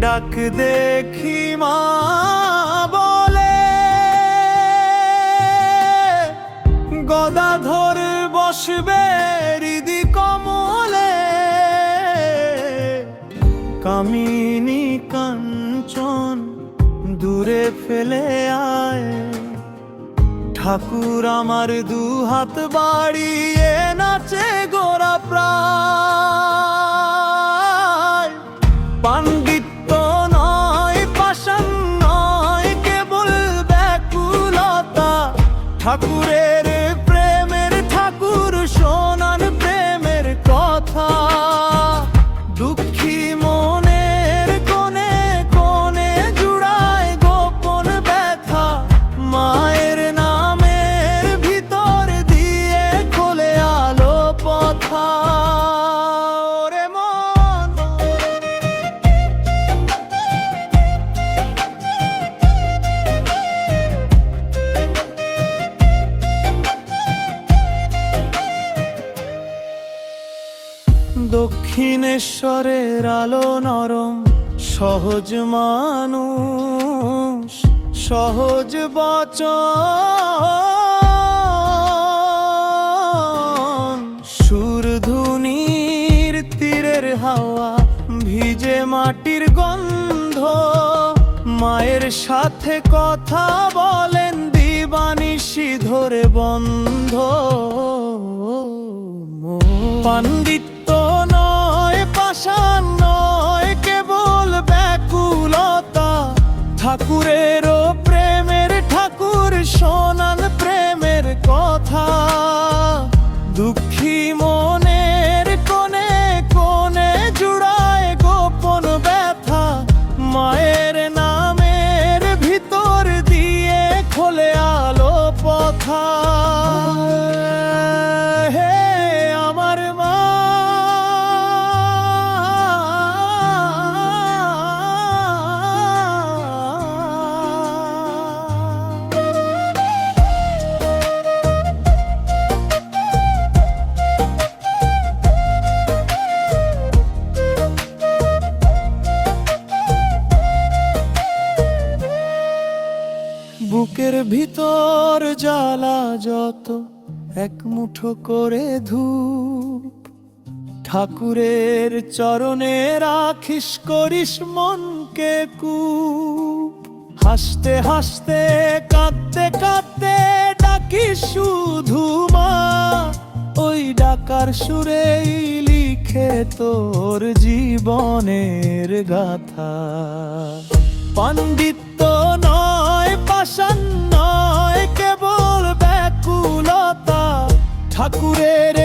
ডাক দেখি মা বলে, গদাধর বসবে হৃদি কমলে। কামিনী কাঞ্চন দূরে ফেলে আয়, ঠাকুর আমার দুহাত বাড়িয়ে নাচে গোরা প্রায়। পাণ্ডিত্য নয়, পাষাণ নয়, কেবল ব্যাকুলতা। ঠাকুরের প্রেমের ঠাকুর শোনান প্রেমের কথা। দুঃখী মনের কোণে কোণে জুড়ায় গোপন ব্যথা। মায়ের নামের ভিতর দিয়ে খোলে আলো পথা। ওরে মন, দক্ষিণেশ্বরের আলো নরম, সহজ মানুষ সহজ বচন। সুরধুনির তীরের হাওয়া, ভিজে মাটির গন্ধ। মায়ের সাথে কথা বলেন দিবানিশি ধরে বন্ধ। পাণ্ডিত্য নয়, পাষাণ নয়, কেবল ব্যাকুলতা। ঠাকুরেরও প্রেমের ঠাকুর শোনান প্রেমের কথা। দুঃখী মনের কোণে কোণে জুড়ায় গোপন ব্যথা। মায়ের নামের ভিতর দিয়ে খোলে আলো পথা। হে আমার মা, বুকের ভিতর জ্বালা যত, এক মুঠো করে ধূপ। ঠাকুরের চরণে রাখিস, করিস মনকে কূপ। হাসতে হাসতে কাঁদতে কাঁদতে ডাকিস শুধু মা। ওই ডাকার সুরেই লিখে তোর জীবনের গাথা। পাণ্ডিত্য নয়, পাষাণ নয়, কেবল ব্যাকুলতা। ঠাকুরের